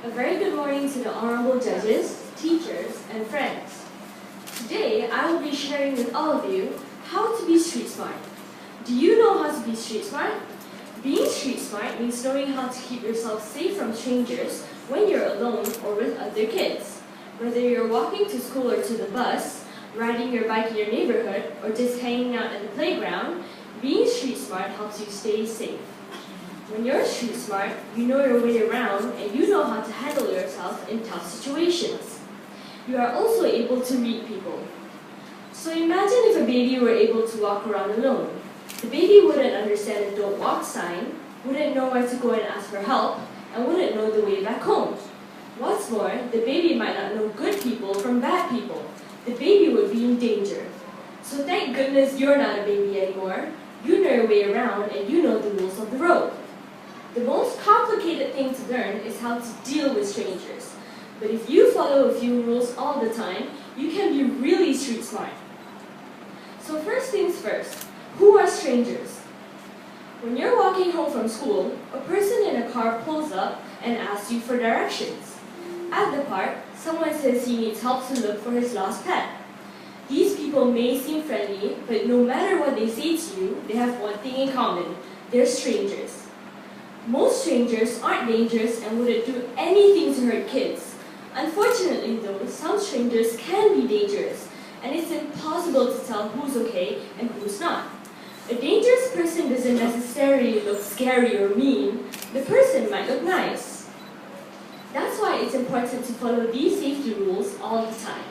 A very good morning to the honorable judges, teachers, and friends. Today, I will be sharing with all of you how to be street smart. Do you know how to be street smart? Being street smart means knowing how to keep yourself safe from strangers when you're alone or with other kids. Whether you're walking to school or to the bus, riding your bike in your neighborhood, or just hanging out at the playground, being street smart helps you stay safe. When you're street smart, you know your way around and you know how to handle yourself in tough situations. You are also able to read people. So imagine if a baby were able to walk around alone. The baby wouldn't understand the don't walk sign, wouldn't know where to go and ask for help, and wouldn't know the way back home. What's more, the baby might not know good people from bad people. The baby would be in danger. So thank goodness you're not a baby anymore. You know your way around and you know the rules of the road. The most complicated thing to learn is how to deal with strangers. But if you follow a few rules all the time, you can be really street smart. So first things first, who are strangers? When you're walking home from school, a person in a car pulls up and asks you for directions. At the park, someone says he needs help to look for his lost pet. These people may seem friendly, but no matter what they say to you, they have one thing in common: they're strangers. Most strangers aren't dangerous and wouldn't do anything to hurt kids. Unfortunately though, some strangers can be dangerous, and it's impossible to tell who's okay and who's not. A dangerous person doesn't necessarily look scary or mean. The person might look nice. That's why it's important to follow these safety rules all the time.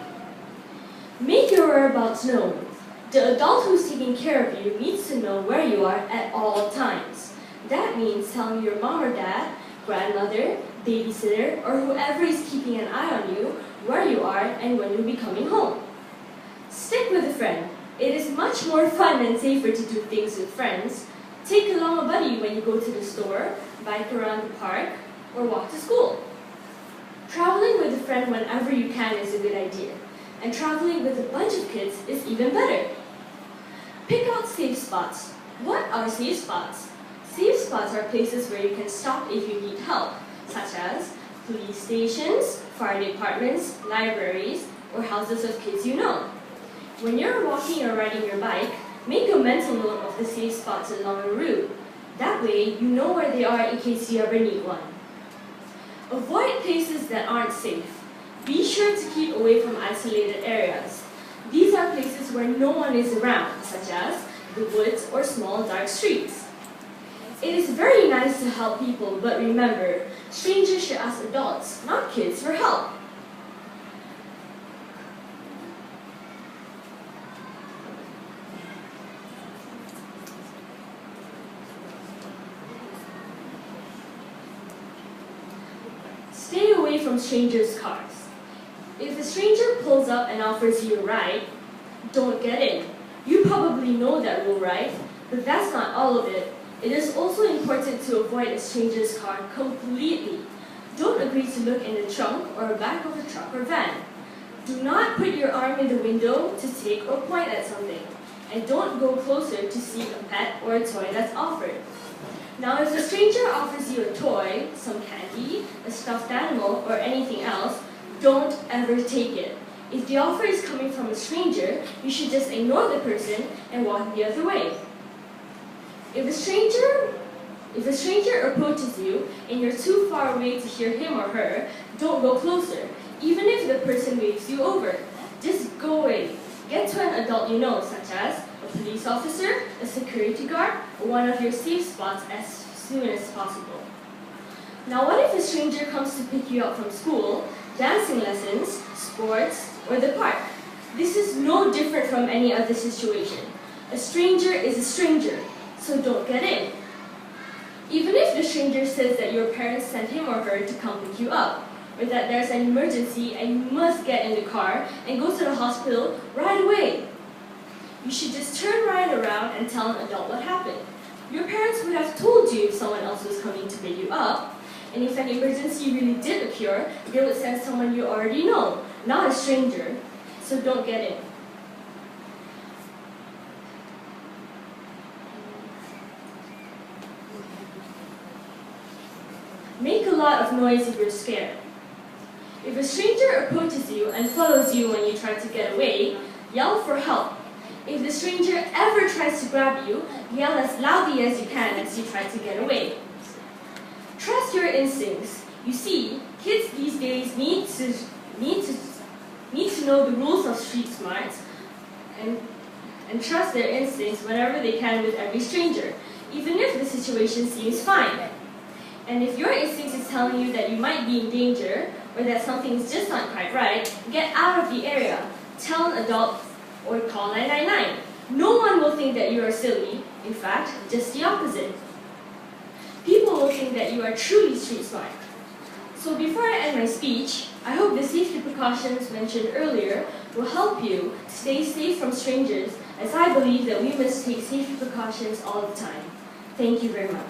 Make your whereabouts known. The adult who's taking care of you needs to know where you are at all times. That means telling your mom or dad, grandmother, babysitter, or whoever is keeping an eye on you where you are and when you'll be coming home. Stick with a friend. It is much more fun and safer to do things with friends. Take along a buddy when you go to the store, bike around the park, or walk to school. Traveling with a friend whenever you can is a good idea, and traveling with a bunch of kids is even better. Pick out safe spots. What are safe spots? Safe spots are places where you can stop if you need help, such as police stations, fire departments, libraries, or houses of kids you know. When you're walking or riding your bike, make a mental note of the safe spots along a route. That way, you know where they are in case you ever need one. Avoid places that aren't safe. Be sure to keep away from isolated areas. These are places where no one is around, such as the woods or small dark streets. It is very nice to help people, but remember, strangers should ask adults, not kids, for help. Stay away from strangers' cars. If a stranger pulls up and offers you a ride, don't get in. You probably know that rule, right? But that's not all of it. It is also important to avoid a stranger's car completely. Don't agree to look in the trunk or back of a truck or van. Do not put your arm in the window to take or point at something. And don't go closer to seek a pet or a toy that's offered. Now, if a stranger offers you a toy, some candy, a stuffed animal, or anything else, don't ever take it. If the offer is coming from a stranger, you should just ignore the person and walk the other way. If a stranger approaches you and you're too far away to hear him or her, don't go closer, even if the person waves you over. Just go away. Get to an adult you know, such as a police officer, a security guard, or one of your safe spots as soon as possible. Now, what if a stranger comes to pick you up from school, dancing lessons, sports, or the park? This is no different from any other situation. A stranger is a stranger. So don't get in. Even if the stranger says that your parents sent him or her to come pick you up, or that there's an emergency and you must get in the car and go to the hospital right away, you should just turn right around and tell an adult what happened. Your parents would have told you if someone else was coming to pick you up, and if an emergency really did occur, they would send someone you already know, not a stranger. So don't get in. Make a lot of noise if you're scared. If a stranger approaches you and follows you when you try to get away, yell for help. If the stranger ever tries to grab you, yell as loudly as you can as you try to get away. Trust your instincts. You see, kids these days need to know the rules of street smarts and trust their instincts whenever they can with every stranger, even if the situation seems fine. And if your instinct is telling you that you might be in danger or that something is just not quite right, get out of the area. Tell an adult or call 999. No one will think that you are silly. In fact, just the opposite. People will think that you are truly street smart. So before I end my speech, I hope the safety precautions mentioned earlier will help you stay safe from strangers, as I believe that we must take safety precautions all the time. Thank you very much.